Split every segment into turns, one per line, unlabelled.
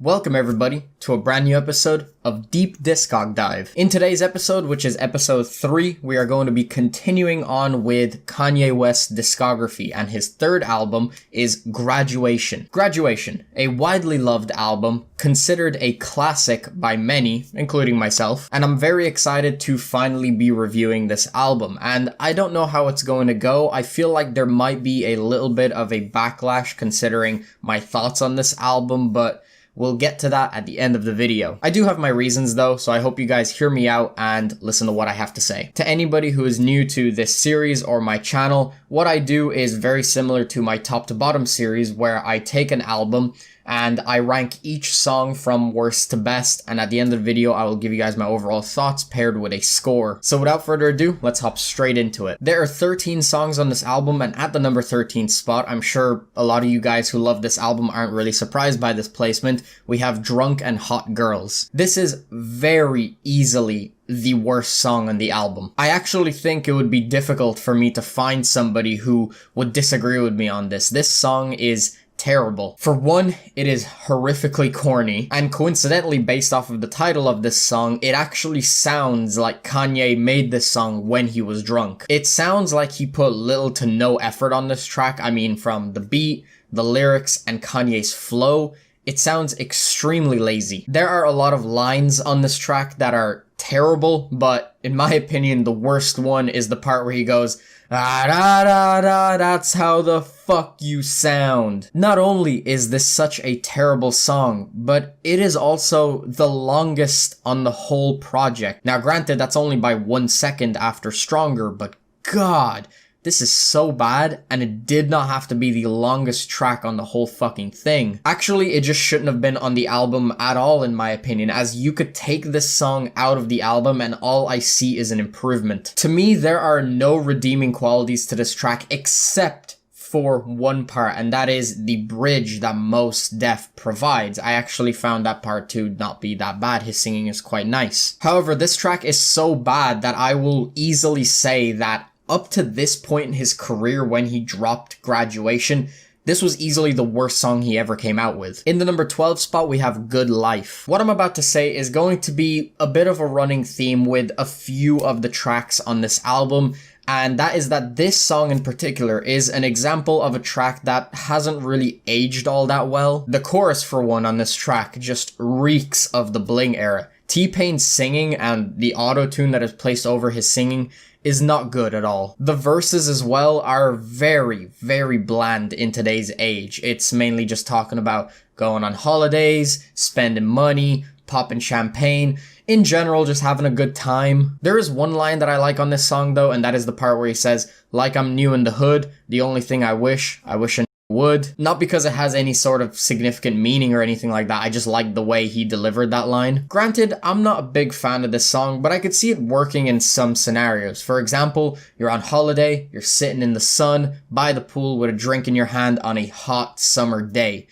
Welcome everybody to a brand new episode of Deep DISCOG Dive. In today's episode, which is episode 3, we are going to be continuing on with Kanye West's discography, and his third album is Graduation. Graduation, a widely loved album, considered a classic by many, including myself, and I'm very excited to finally be reviewing this album, and I don't know how it's going to go. I feel like there might be a little bit of a backlash considering my thoughts on this album, but we'll get to that at the end of the video. I do have my reasons though, so I hope you guys hear me out and listen to what I have to say. To anybody who is new to this series or my channel, what I do is very similar to my top to bottom series, where I take an album and I rank each song from worst to best, and at the end of the video I will give you guys my overall thoughts paired with a score. So without further ado, let's hop straight into it. There are 13 songs on this album, and at the number 13 spot, I'm sure a lot of you guys who love this album aren't really surprised by this placement, we have Drunk and Hot Girls. This is very easily the worst song on the album. I actually think it would be difficult for me to find somebody who would disagree with me on this. This song is terrible. For one, it is horrifically corny, and coincidentally, based off of the title of this song, it actually sounds like Kanye made this song when he was drunk. It sounds like he put little to no effort on this track. I mean, from the beat, the lyrics, and Kanye's flow, it sounds extremely lazy. There are a lot of lines on this track that are terrible, but in my opinion, the worst one is the part where he goes, "Ah, da, da, da, that's how the fuck you sound." Not only is this such a terrible song, but it is also the longest on the whole project. Now granted, that's only by 1 second after Stronger, but god, this is so bad, and it did not have to be the longest track on the whole fucking thing. Actually, it just shouldn't have been on the album at all, in my opinion, as you could take this song out of the album and all I see is an improvement. To me, there are no redeeming qualities to this track except for one part, and that is the bridge that Mos Def provides. I actually found that part to not be that bad. His singing is quite nice. However, this track is so bad that I will easily say that up to this point in his career, when he dropped Graduation, this was easily the worst song he ever came out with. In the number 12 spot, we have Good Life. What I'm about to say is going to be a bit of a running theme with a few of the tracks on this album, and that is that this song in particular is an example of a track that hasn't really aged all that well. The chorus, for one, on this track just reeks of the Bling era. T-Pain's singing and the auto-tune that is placed over his singing is not good at all. The verses as well are very, very bland in today's age. It's mainly just talking about going on holidays, spending money, popping champagne, in general, just having a good time. There is one line that I like on this song though, and that is the part where he says, "Like I'm new in the hood, the only thing I wish I would." Not because it has any sort of significant meaning or anything like that, I just like the way he delivered that line. Granted, I'm not a big fan of this song, but I could see it working in some scenarios. For example, you're on holiday, you're sitting in the sun, by the pool with a drink in your hand on a hot summer day.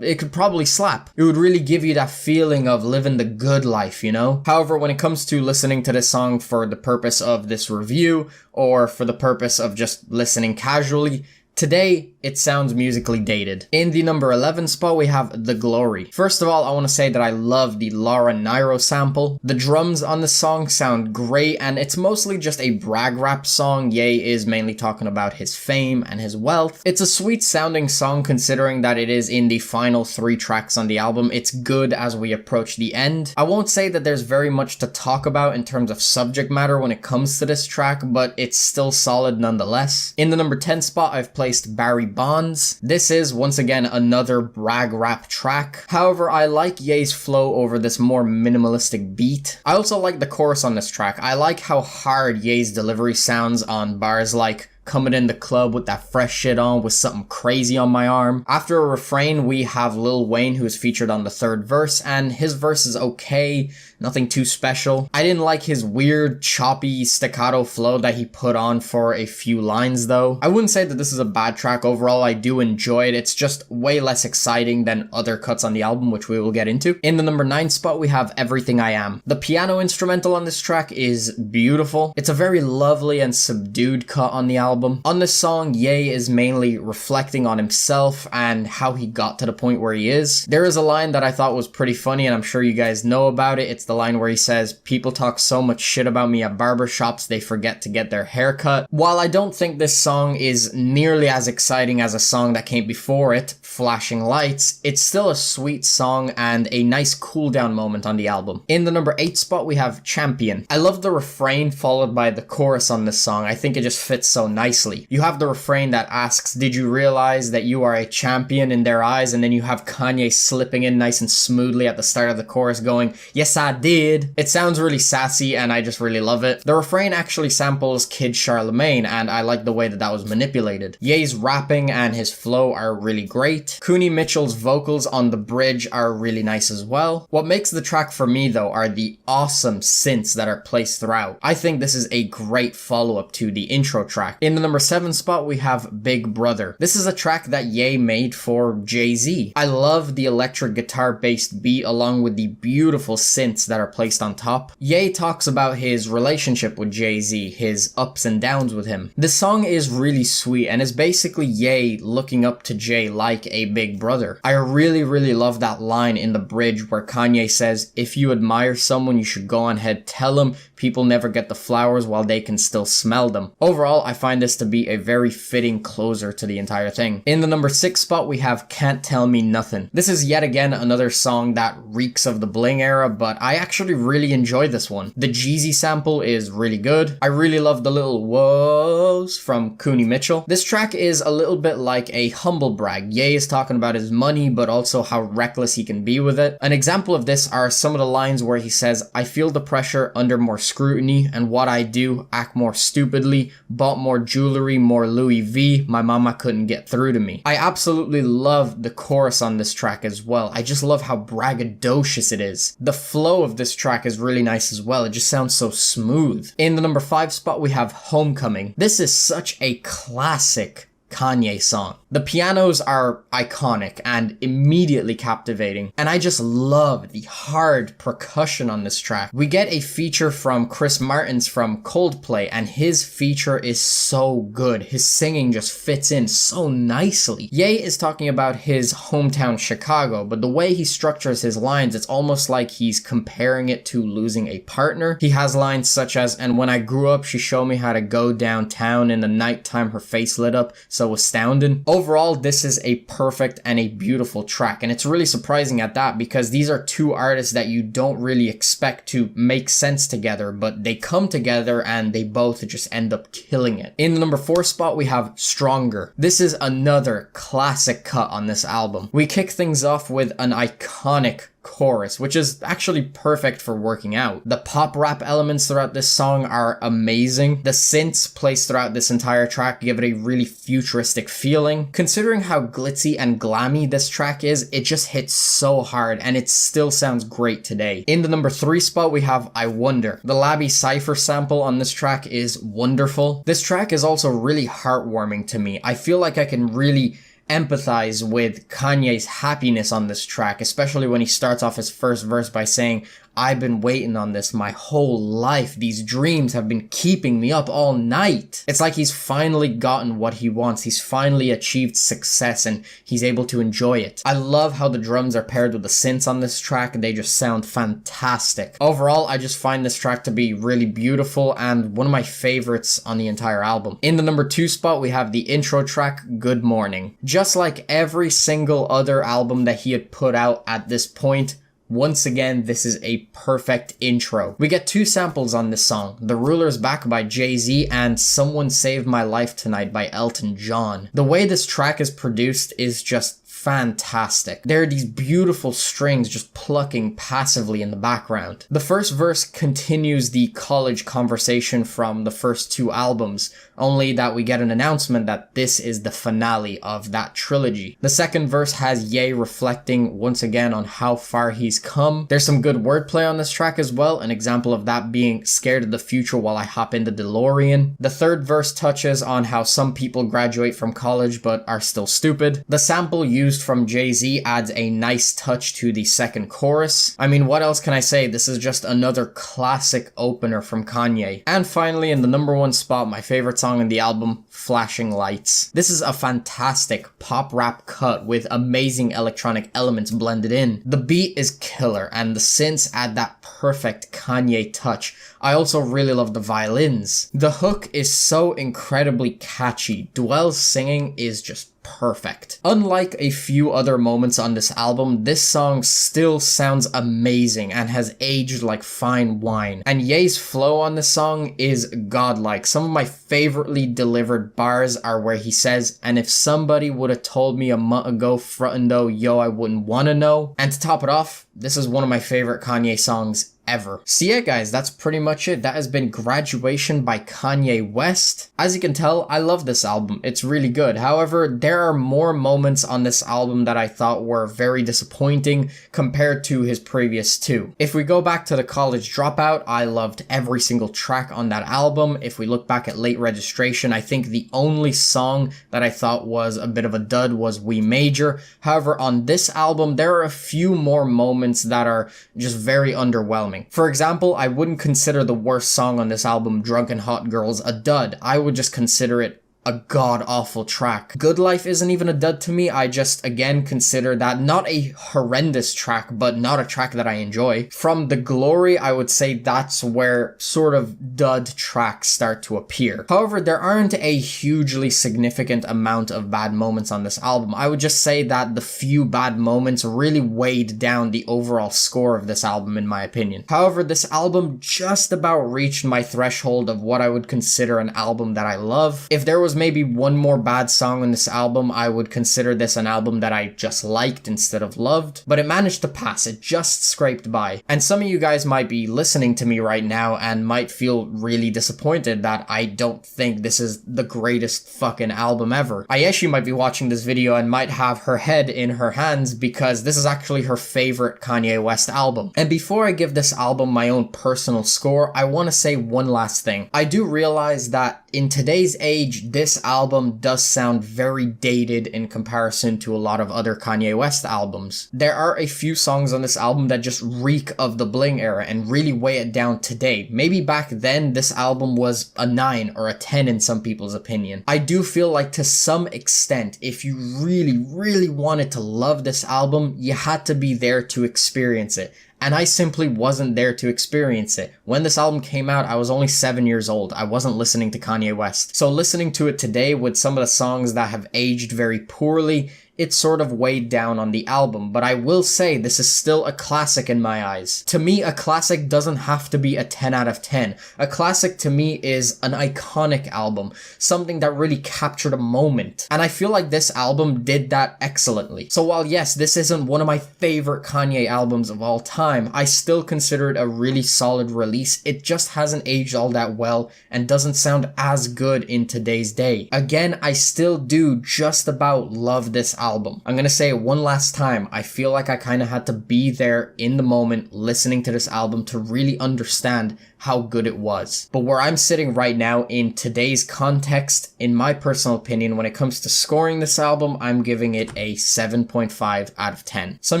It could probably slap. It would really give you that feeling of living the good life, you know? However, when it comes to listening to this song for the purpose of this review, or for the purpose of just listening casually, today, it sounds musically dated. In the number 11 spot, we have The Glory. First of all, I want to say that I love the Laura Nyro sample. The drums on the song sound great, and it's mostly just a brag rap song. Ye is mainly talking about his fame and his wealth. It's a sweet sounding song considering that it is in the final 3 tracks on the album. It's good as we approach the end. I won't say that there's very much to talk about in terms of subject matter when it comes to this track, but it's still solid nonetheless. In the number 10 spot, I've placed Barry Bonds. This is, once again, another brag rap track. However, I like Ye's flow over this more minimalistic beat. I also like the chorus on this track. I like how hard Ye's delivery sounds on bars like, "Coming in the club with that fresh shit on with something crazy on my arm." After a Refrain, we have Lil Wayne, who is featured on the 3rd verse, and his verse is okay, nothing too special. I didn't like his weird, choppy, staccato flow that he put on for a few lines though. I wouldn't say that this is a bad track overall, I do enjoy it, it's just way less exciting than other cuts on the album, which we will get into. In the number 9 spot, we have Everything I Am. The piano instrumental on this track is beautiful. It's a very lovely and subdued cut on the album. album. On this song, Ye is mainly reflecting on himself and how he got to the point where he is. There is a line that I thought was pretty funny, and I'm sure you guys know about it. It's the line where he says, "People talk so much shit about me at barbershops, they forget to get their hair cut." While I don't think this song is nearly as exciting as a song that came before it, Flashing Lights, it's still a sweet song and a nice cool down moment on the album. In the number 8 spot, we have Champion. I love the refrain followed by the chorus on this song. I think it just fits so nicely. You have the refrain that asks, "Did you realize that you are a champion in their eyes?" And then you have Kanye slipping in nice and smoothly at the start of the chorus going, "Yes, I did." It sounds really sassy and I just really love it. The refrain actually samples Kid Charlemagne, and I like the way that was manipulated. Ye's rapping and his flow are really great. Kuni Mitchell's vocals on the bridge are really nice as well. What makes the track for me though are the awesome synths that are placed throughout. I think this is a great follow-up to the intro track. In the number 7 spot, we have Big Brother. This is a track that Ye made for Jay-Z. I love the electric guitar based beat along with the beautiful synths that are placed on top. Ye talks about his relationship with Jay-Z, his ups and downs with him. This song is really sweet and is basically Ye looking up to Jay like a big brother. I really love that line in the bridge where Kanye says, "If you admire someone, you should go on ahead, tell them people never get the flowers while they can still smell them." Overall, I find this to be a very fitting closer to the entire thing. In the number 6 spot, we have Can't Tell Me Nothing. This is yet again another song that reeks of the bling era, but I actually really enjoy this one. The Jeezy sample is really good. I really love the little whoas from Kuni Mitchell. This track is a little bit like a humble brag. Ye is talking about his money, but also how reckless he can be with it. An example of this are some of the lines where he says, "I feel the pressure under more scrutiny, and what I do, act more stupidly, bought more jewelry, more Louis V, my mama couldn't get through to me." I absolutely love the chorus on this track as well. I just love how braggadocious it is. The flow of this track is really nice as well. It just sounds so smooth. In the number 5 spot, we have Homecoming. This is such a classic Kanye song. The pianos are iconic and immediately captivating, and I just love the hard percussion on this track. We get a feature from Chris Martins from Coldplay, and his feature is so good. His singing just fits in so nicely. Ye is talking about his hometown Chicago, but the way he structures his lines, it's almost like he's comparing it to losing a partner. He has lines such as, "And when I grew up, she showed me how to go downtown in the nighttime, her face lit up, so astounding." Overall, this is a perfect and a beautiful track, and it's really surprising at that because these are two artists that you don't really expect to make sense together, but they come together and they both just end up killing it. In the number 4 spot, we have Stronger. This is another classic cut on this album. We kick things off with an iconic chorus, which is actually perfect for working out. The pop rap elements throughout this song are amazing. The synths placed throughout this entire track give it a really futuristic feeling. Considering how glitzy and glammy this track is, it just hits so hard and it still sounds great today. In the number 3 spot, we have I Wonder. The Labby Cypher sample on this track is wonderful. This track is also really heartwarming to me. I feel like I can really empathize with Kanye's happiness on this track, especially when he starts off his first verse by saying, "I've been waiting on this my whole life. These dreams have been keeping me up all night." It's like he's finally gotten what he wants. He's finally achieved success and he's able to enjoy it. I love how the drums are paired with the synths on this track. They just sound fantastic. Overall, I just find this track to be really beautiful and one of my favorites on the entire album. In the number 2 spot, we have the intro track, Good Morning. Just like every single other album that he had put out at this point, once again, this is a perfect intro. We get 2 samples on this song, The Ruler's Back by Jay-Z and Someone Saved My Life Tonight by Elton John. The way this track is produced is just fantastic. There are these beautiful strings just plucking passively in the background. The first verse continues the college conversation from the first 2 albums, only that we get an announcement that this is the finale of that trilogy. The second verse has Ye reflecting once again on how far he's come. There's some good wordplay on this track as well, an example of that being scared of the future while I hop in the DeLorean. The third verse touches on how some people graduate from college but are still stupid. The sample used used from Jay-Z adds a nice touch to the second chorus. I mean, what else can I say? This is just another classic opener from Kanye. And finally, in the number one spot, my favorite song in the album, Flashing Lights. This is a fantastic pop rap cut with amazing electronic elements blended in. The beat is killer and the synths add that perfect Kanye touch. I also really love the violins. The hook is so incredibly catchy. Dwell's singing is just perfect. Unlike a few other moments on this album, this song still sounds amazing and has aged like fine wine. And Ye's flow on this song is godlike. Some of my favoritely delivered bars are where he says, "And if somebody would have told me a month ago frontin' though, yo, I wouldn't wanna know." And to top it off, this is one of my favorite Kanye songs ever. So yeah guys, that's pretty much it. That has been Graduation by Kanye West. As you can tell, I love this album. It's really good. However, there are more moments on this album that I thought were very disappointing compared to his previous two. If we go back to The College Dropout, I loved every single track on that album. If we look back at Late Registration, I think the only song that I thought was a bit of a dud was We Major. However, on this album, there are a few more moments that are just very underwhelming. For example, I wouldn't consider the worst song on this album, Drunken Hot Girls, a dud. I would just consider it a god-awful track. Good Life isn't even a dud to me. I just, again, consider that not a horrendous track, but not a track that I enjoy. From The Glory, I would say that's where sort of dud tracks start to appear. However, there aren't a hugely significant amount of bad moments on this album. I would just say that the few bad moments really weighed down the overall score of this album, in my opinion. However, this album just about reached my threshold of what I would consider an album that I love. If there was maybe one more bad song on this album, I would consider this an album that I just liked instead of loved, but it managed to pass. It just scraped by. And some of you guys might be listening to me right now and might feel really disappointed that I don't think this is the greatest fucking album ever. Ayashi might be watching this video and might have her head in her hands because this is actually her favorite Kanye West album. And before I give this album my own personal score, I want to say one last thing. I do realize that in today's age, this album does sound very dated in comparison to a lot of other Kanye West albums. There are a few songs on this album that just reek of the bling era and really weigh it down today. Maybe back then this album was a 9 or a 10 in some people's opinion. I do feel like to some extent, if you really wanted to love this album, you had to be there to experience it. And I simply wasn't there to experience it. When this album came out, I was only 7 years old. I wasn't listening to Kanye West. So listening to it today with some of the songs that have aged very poorly, it sort of weighed down on the album, but I will say this is still a classic in my eyes. To me, a classic doesn't have to be a 10 out of 10. A classic to me is an iconic album, something that really captured a moment. And I feel like this album did that excellently. So while yes, this isn't one of my favorite Kanye albums of all time, I still consider it a really solid release. It just hasn't aged all that well and doesn't sound as good in today's day. Again, I still do just about love this album. I'm gonna say it one last time. I feel like I kind of had to be there in the moment listening to this album to really understand how good it was. But where I'm sitting right now in today's context, in my personal opinion, when it comes to scoring this album, I'm giving it a 7.5 out of 10. Some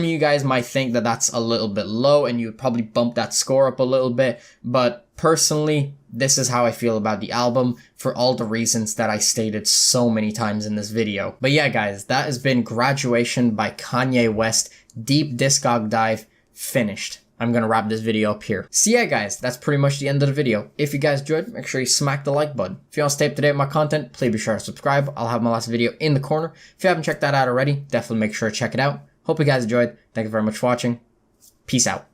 of you guys might think that that's a little bit low and you would probably bump that score up a little bit, but personally, this is how I feel about the album for all the reasons that I stated so many times in this video. But yeah guys, that has been Graduation by Kanye West, deep DISCOG dive, finished. I'm gonna wrap this video up here. So yeah guys, that's pretty much the end of the video. If you guys enjoyed, make sure you smack the like button. If you want to stay up to date with my content, please be sure to subscribe. I'll have my last video in the corner. If you haven't checked that out already, definitely make sure to check it out. Hope you guys enjoyed. Thank you very much for watching. Peace out.